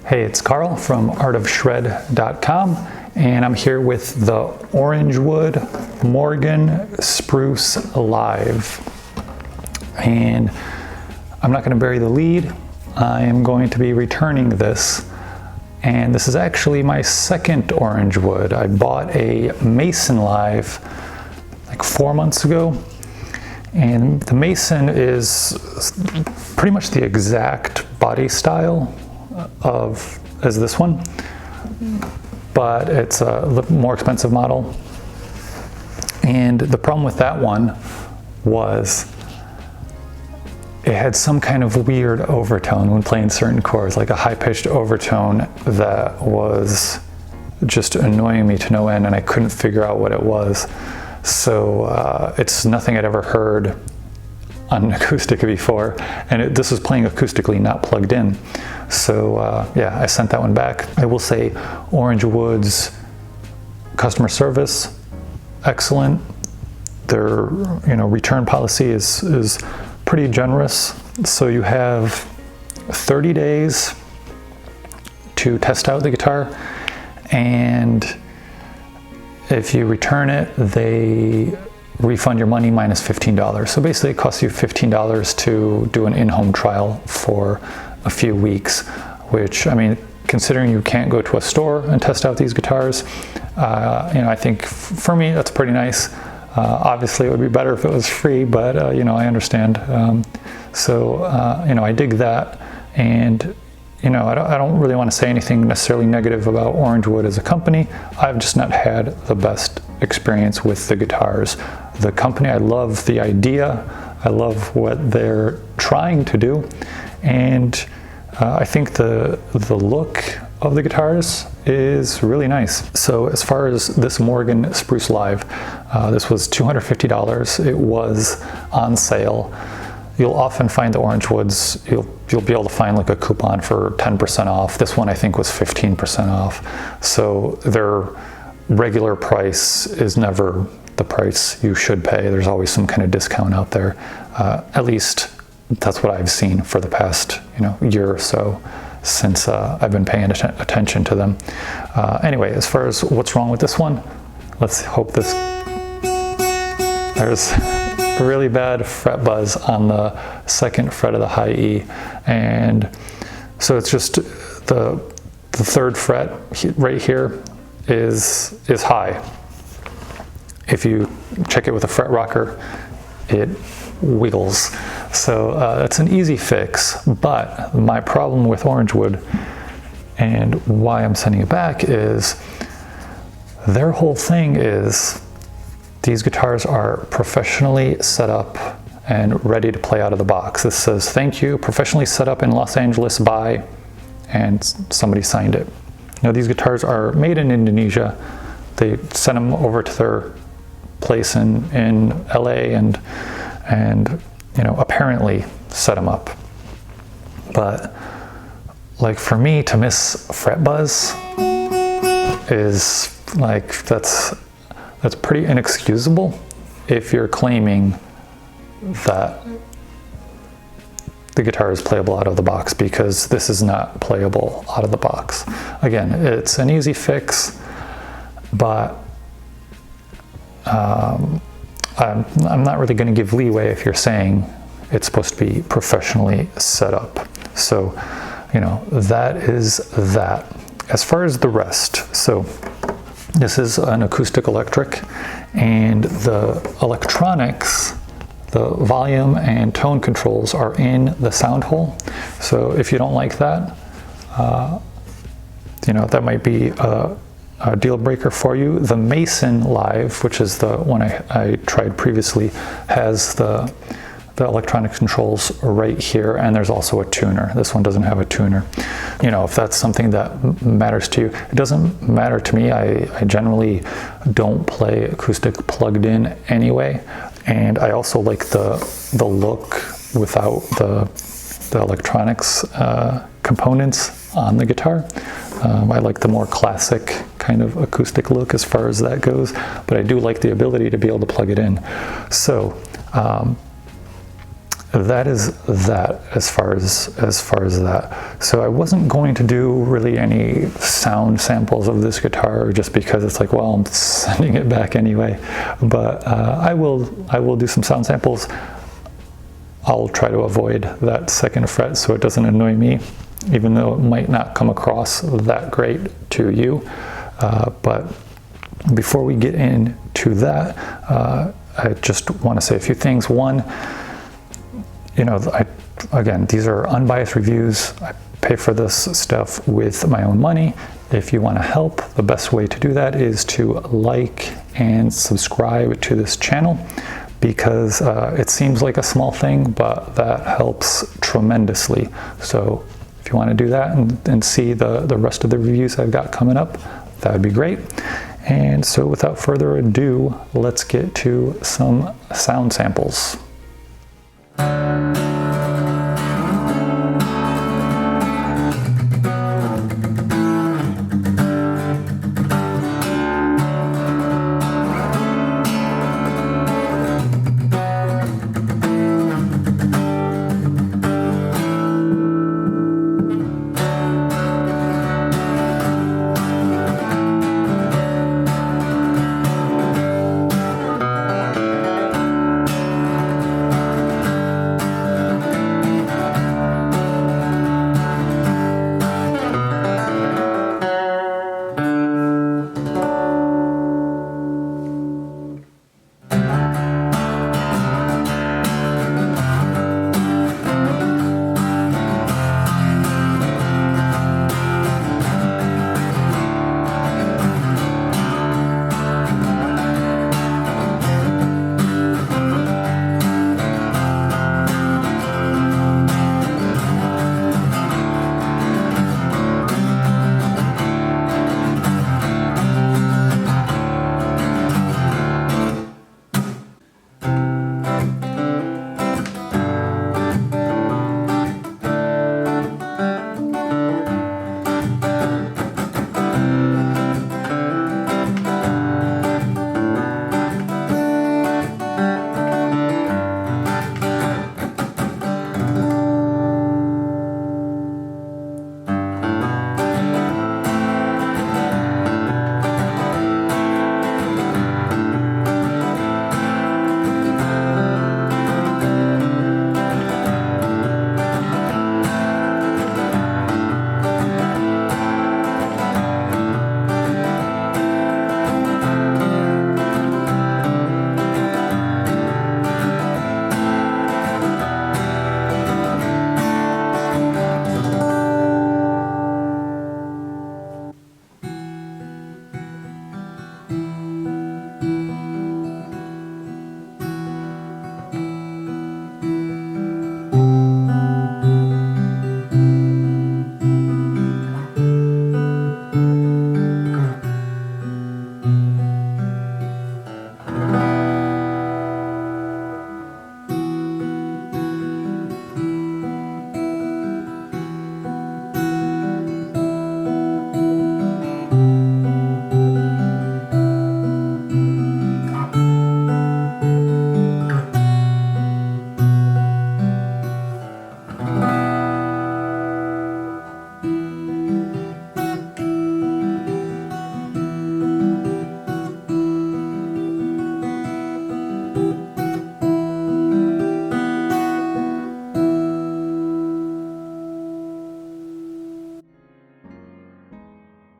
Hey, it's Carl from artofshred.com, and I'm here with the Orangewood Morgan Spruce Live. And I'm not going to bury the lead. I am going to be returning this. And this is actually my second Orangewood. I bought a Mason Live like 4 months ago. And the Mason is pretty much the exact body style as this one, but it's a little more expensive model. And the problem with that one was it had some kind of weird overtone when playing certain chords, like a high-pitched overtone that was just annoying me to no end, and I couldn't figure out what it was. So it's nothing I'd ever heard on an acoustic before, and this is playing acoustically, not plugged in. So yeah, I sent that one back. I will say Orangewood's customer service, excellent. Their return policy is pretty generous. So you have 30 days to test out the guitar, and if you return it, they refund your money minus $15. So basically it costs you $15 to do an in-home trial for a few weeks, which, I mean, considering you can't go to a store and test out these guitars, I think for me that's pretty nice. Obviously it would be better if it was free, but I understand. I dig that, and I don't really want to say anything necessarily negative about Orangewood as a company. I've just not had the best experience with the guitars. The company, I love the idea. I love what they're trying to do. And I think the look of the guitars is really nice. So as far as this Morgan Spruce Live, this was $250. It was on sale. You'll often find the Orangewoods, you'll be able to find like a coupon for 10% off. This one I think was 15% off. So their regular price is never the price you should pay. There's always some kind of discount out there. At least that's what I've seen for the past year or so since I've been paying attention to them. Anyway, as far as what's wrong with this one, let's hope there's really bad fret buzz on the second fret of the high E, and so it's just the third fret right here is high. If you check it with a fret rocker, it wiggles. So that's an easy fix, but my problem with Orangewood and why I'm sending it back is their whole thing is these guitars are professionally set up and ready to play out of the box. This says, thank you, professionally set up in Los Angeles by, and somebody signed it. These guitars are made in Indonesia. They sent them over to their place in LA and apparently set them up. But like for me to miss fret buzz is like, that's pretty inexcusable if you're claiming that the guitar is playable out of the box, because this is not playable out of the box. Again, it's an easy fix, but I'm not really going to give leeway if you're saying it's supposed to be professionally set up. So, that is that. As far as the rest, so this is an acoustic electric, and the electronics, the volume and tone controls are in the sound hole. So if you don't like that, that might be a deal breaker for you. The Mason Live, which is the one I tried previously, has the electronic controls right here, and there's also a tuner. This one doesn't have a tuner. If that's something that matters to you, it doesn't matter to me. I generally don't play acoustic plugged in anyway, and I also like the look without the electronics components on the guitar. I like the more classic kind of acoustic look as far as that goes, but I do like the ability to be able to plug it in. So that is that as far as that. So I wasn't going to do really any sound samples of this guitar just because it's like, well, I'm sending it back anyway. But I will do some sound samples. I'll try to avoid that second fret so it doesn't annoy me, even though it might not come across that great to you. But before we get into that, I just want to say a few things. One, you know, again, these are unbiased reviews. I pay for this stuff with my own money. If you want to help, the best way to do that is to like and subscribe to this channel, because it seems like a small thing, but that helps tremendously. So if you want to do that and see the rest of the reviews I've got coming up, that would be great. And so without further ado, let's get to some sound samples.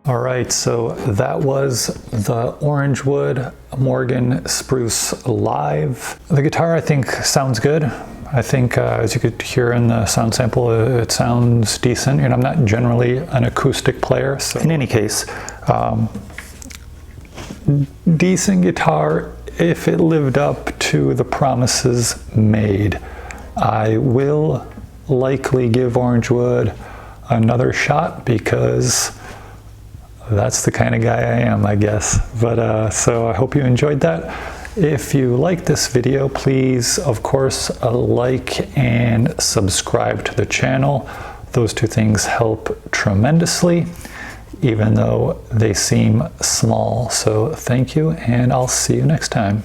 All right, so that was the Orangewood Morgan Spruce Live. The guitar, I think, sounds good. I think, as you could hear in the sound sample, it sounds decent. And I'm not generally an acoustic player, so in any case, decent guitar if it lived up to the promises made. I will likely give Orangewood another shot because that's the kind of guy I am, I guess. But so I hope you enjoyed that. If you like this video, please, of course, like and subscribe to the channel. Those two things help tremendously, even though they seem small. So thank you, and I'll see you next time.